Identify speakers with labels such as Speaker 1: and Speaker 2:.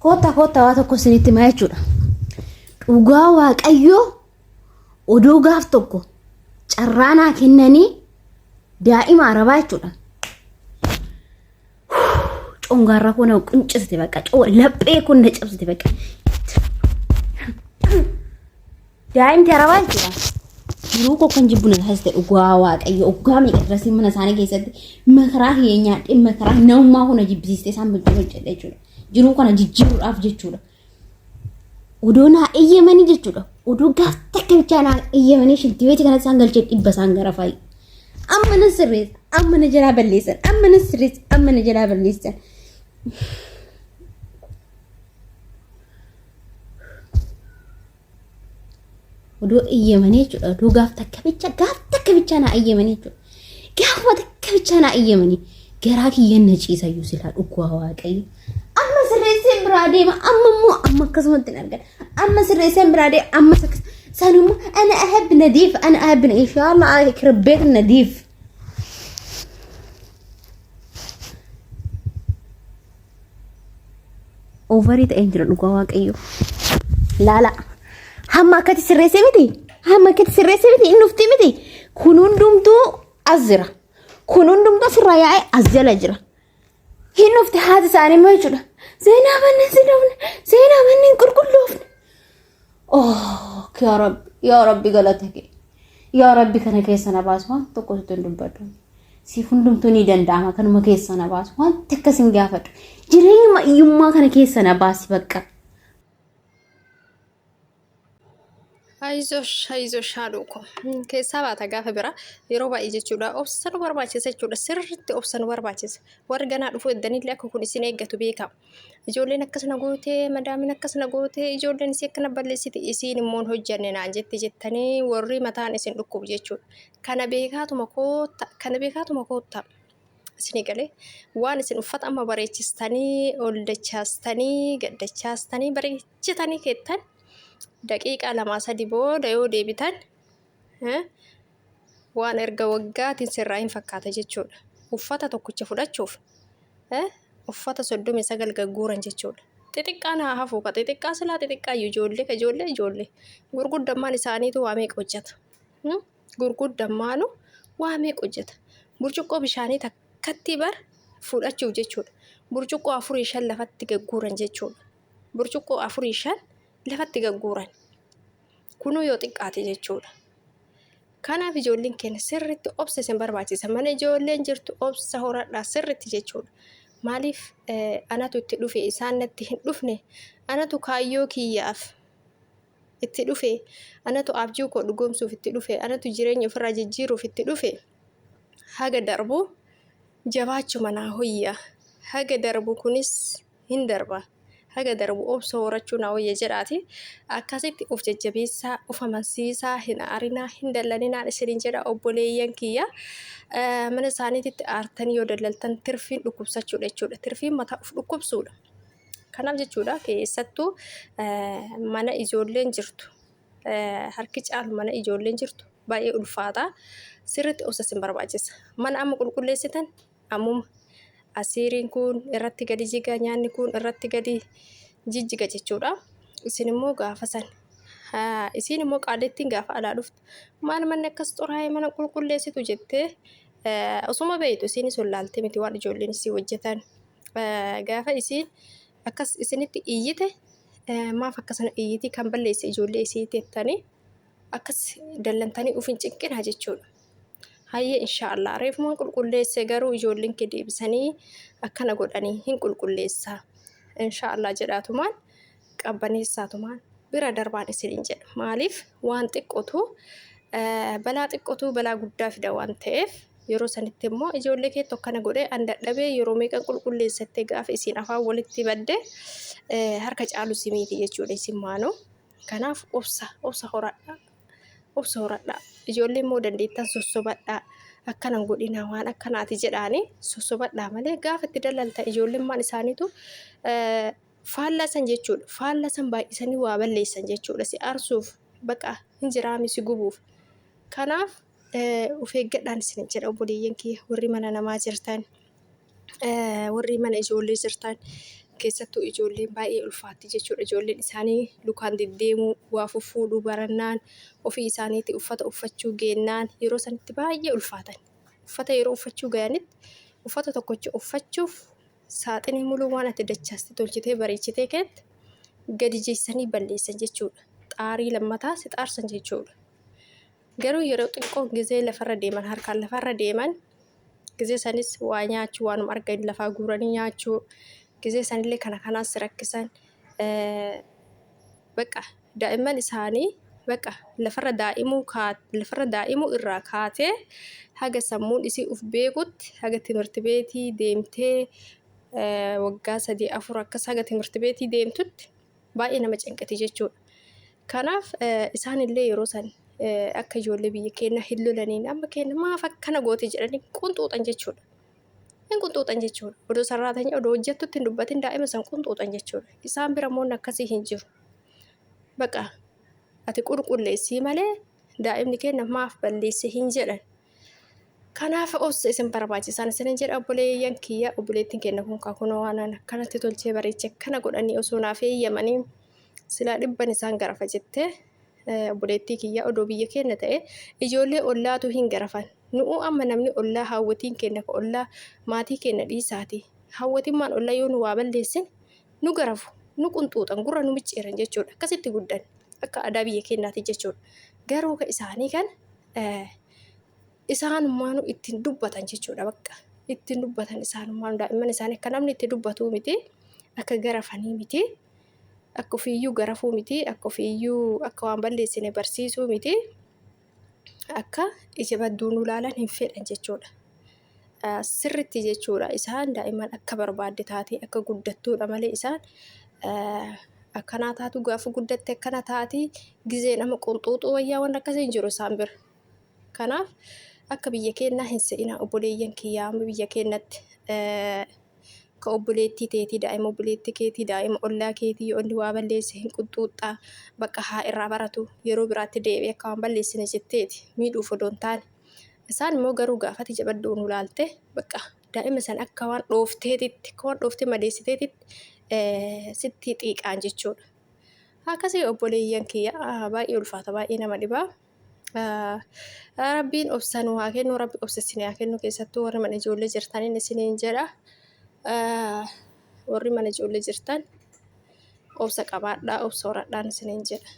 Speaker 1: Kota waa tokko isinitti himaa jechuudha. Dhugaa Waaqayyoo oduu gaaf tokko carraanaa kennanii daa'ima arabaa jechuudha. Congaarra kun qunciste bakka laphee kun na cabsite bakka. Daa'imti arabaa jechuudha. Yeroo kokkan jibbuna taasiste dhugaa Waaqayyoo dhugaa miidhagina mana isaanii keessatti makaraa hiyeenyaa dhimma makaraa namummaa hunda jibbisiiste isaan hojjedha jechuudha. Jiruu kana jijjiiruudhaaf jechuudha. Odoo naa eeyyamanii jechuudha. Odoo gaaf takka bichaa naa eeyyamanii shintibeeti kana isaan galchee dhibba isaan gara faayi. Amma na sirreessa, amma na jalaa balleessan, amma na sirreessa, amma na jalaa balleessan. Odoo eeyyamanii jechuudha. Odoo gaaf takka bichaa naa eeyyamanii jechuudha. Gaafa takka bichaa naa eeyyamanii garaa kiyyan na ciisa iyyuu silaa dhugaa Waaqayyo. Amma sirreesseen biraa deema amma immoo amma akkasumatti hin argan. Amma sirreesseen biraa deema amma sanuma ana ahab nadiif ana ahab inshallah kirbeet nadiif. Overii ta'een jira dhugaa Waaqayyo. Laala. Hamma akkati sirreessee miti. Hamma akkati sirreessee miti inni ufti miti. Kun hundumtuu as jira. Kun hundumtuu sirraa yaa'ee as jala jira. Hin ufti haati isaanii moo jechuudha. Seenaa manneen sidamne, seenaa manneen qulqulloofne. Oh, yaa Rabbi galata kee. Yaa Rabbi kana keessa na baasu waan tokko sitti hin dubbadhu. Siif hundumtuu ni danda'ama kanuma keessa na baasu waan takkas hin gaafadhu. Jireenya iyyummaa kana keessa na baasi bakka.
Speaker 2: Aizosh haadhuko keessaa baata gaafa bira yeroo baay'ee jechuudha obsa nu barbaachisa jechuudha sirriitti obsa nu barbaachisa warri ganaa dhufu eddanillee akka kun isin eeggatu beekama ijoolleen akkasuma gootee madaamin akkasuma gootee ijoolleen isii akkana balleessiti isiin immoo hojjanne naan jettanii warri mataan isin dhukkubu jechuudha kana beekaatuma koottaa isin galee waan isin uffata amma bareechistanii ol dachaastanii gaddachaastanii bareechitanii keettan daqiiqaa lama sadii booda yoo deebitan waan erga waggaatiin sirraa hin fakkaata jechuudha. Uffata tokkicha fudhachuuf uffata 39 gagguuran jechuudha. Xixiqqaan haa hafu ka xixiqqaa silaa xixiqqaa ijoollee gurguddammaan isaaniitu waa meeqa hojjeta. Gurguddammaanu waa meeqa hojjeta. Burcuqqoo bishaanii takkatti bar fudhachuuf jechuudha. Burcuqqoo 4-5 lafatti gagguuran jechuudha. Burcuqqoo 4-5 lafatti gagguuran kunuu yoo xiqqaate jechuudha. Kanaaf ijoolleen keenya sirriitti obsa isin barbaachisa. Mana ijoolleen jirtu obsa horadhaa sirriitti jechuudha. Maaliif anatu itti dhufe isaan natti hin dhufne anatu kaayyoo kiyyaaf itti dhufe anatu abjuu koo dhugoomsuuf itti dhufe anatu jireenya ofirraa jijjiiruuf itti dhufe haga darbu jabaachuu manaa hoyyaa haga darbu kunis hin darba. Haga darbu obsa horachuu na wayya jedhaati akkasitti of jajjabeessaa of amansiisaa hin aarinaa hin dallaninaa isin jedha obboleeyyan kiyya mana isaaniitti aartanii yoo dallaltan tirfiin dhukkubsachuudha jechuudha tirfiin mataa of dhukkubsuudha kanaaf jechuudha keessattuu mana ijoolleen jirtu harki caalu mana ijoolleen jirtu baay'ee ulfaata sirriitti obsa isin barbaachisa mana amma qulqulleessitan ammuma asiiriin kun irratti gadi jiga nyaanni kun irratti gadi jijjiga jechuudha. Isin immoo gaafa san isin immoo qaadettiin gaafa alaa dhuftu maal manni akkas xuraa'ee mana qulqulleessitu jettee osuma beeytu isin sollaaltee miti waan ijoolleen isii hojjetan gaafa isin akkas isinitti iyyite maaf akkasana iyyiti kan balleesse ijoollee isii teettanii akkas dallantanii ufin cinqinaa jechuudha. Hayyee inshallah reefumaan qulqulleesse garuu ijoolleen kee deebisanii akkana godhanii hin qulqulleessaa inshallah jedhaatumaan qabbaneessaatumaan bira darbaan isiniin jedha maaliif waan xiqqootu balaa guddaa fida waan ta'eef yeroo sanitti immoo ijoollee kee tokkana godhee an dadhabee yeroo meeqa qulqulleessattee gaafa isiin afaan walitti badde harka caalu simiiti jechuudha isin maanoo kanaaf obsa horadhaa ijoollee immoo dandeettan sossobadhaa akkanan godhina waan akkanaati jedhaanii sossobadhaa malee gaafa itti dallalta ijoolleen isaaniitu faallasan jechuudha faallasan baay'isanii waa balleessan jechuudha si aarsuuf baqa hin jiraami si gubuuf kanaaf of eeggadhaan isin jedha obboleeyyan kiyya warri mana namaa jirtan warri mana ijoollee jirtan keessattuu ijoolleen baay'ee ulfaatti jechuudha. Ijoolleen isaanii lukaan deddeemuu, waa fuudhuu barannaan, ofii isaaniitti uffata uffachuu geennaan yeroo sanitti baay'ee ulfaatan. Uffata yeroo uffachuu ga'anitti uffata tokkocha uffachuuf saaxinii muluu waan ati dachaasti tolchitee bareechitee keetti gadi jeessanii balleessan jechuudha. Xaarii lammataa si xaarsan jechuudha. Garuu yeroo xiqqoo gizee lafarra deeman harkaan lafarra deeman gizee sanis waa nyaachuu waanuma argan lafaa guuranii nyaachuu gizee sanillee kana kanaas rakkisan baqa daa'imman isaanii baqa lafarra daa'imuu irraa kaatee haga sammuun isii uf beekutti haga timirti beetii deemtee waggaa 3-4 akkas haga timirti beetii deemtutti baay'ee nama cinqati jechuudha. Kanaaf isaanillee yeroo san akka ijoollee biyya keenya hin lolaniin amma keenya maaf akkana goote jedhanii qunxuuxan jechuudha. Hin qunxuuxan jechuudha. Odoo sarraatanii odoo hojjettutti hin dubbatin daa'ima san qunxuuxan jechuudha. Isaan bira moonni akkasii hin jiru. Baqa ati qulqulleessii malee daa'imni keenya maaf balleesse hin jedhan. Kanaaf obsa isin barbaachisan isin jedha obboleeyyan kiyya obboleettiin keenya kun kunoo waan akkanatti tolchee bareeche kana godhanii osoo naaf eeyyamanii silaa dhibban isaan garafa jettee obboleettii kiyya odoo biyya keenya ta'e ijoollee ollaatu hin garafan. Nu'uu amma namni ollaa hawwatiin keenya ka ollaa maatii keenya dhiisaati. Hawwatimmaan ollaa yoo nu waa balleessin nu garafu nu qunxuuxan gurra nu micciiran jechuudha. Akkasitti guddan akka aadaa biyya keenyaati jechuudha. Garuu ka isaanii kan isaanummaanu ittiin dubbatan jechuudha bakka. Ittiin dubbatan isaanummaanu daa'imman isaanii akka namni itti dubbatu miti akka garafanii miti. Akka ofiiyyuu garafuu miti akka ofiiyyuu akka waan balleessine barsiisuu miti. Akka ija badduu nu ilaalan hin fedhan jechuudha. Sirritti jechuudha isaan daa'imman akka barbaadde taatee akka guddattuudha malee isaan akkanaa taatu gaafa guddatte akkana taati gizee nama qunxuuxuu wayyaa waan akkasii hin jiru isaan bira. Kanaaf akka biyya keenyaa hin se'inaa obboleeyyan kiyyaa amma biyya keenyatti ka obboleettii teetii daa'ima obboleettii keetii daa'ima ollaa keetii yoo inni waa balleesse hin qunxuuxxaa bakka haa irraa baratu yeroo biraatti deebi'ee akka waan balleessine jetteeti miidhuuf odoo hin taane. Isaan immoo garuu gaafati jabaddu nu ilaalte bakka daa'ima san akka waan dhoofteetitti akka waan dhooftee madeessiteetitti sitti xiiqaan jechuudha. Akkasii obboleeyyan kiyya baay'ee ulfaata baay'ee nama dhibaa. Rabbiin obsan waa kennu rabbi obsessinee haa kennu keessattuu warri mana ijoollee jirtaniin isiniin jedha. Warri mana ijoollee jirtan obsa qabaadhaa obsa horadhaan isiniin jedha.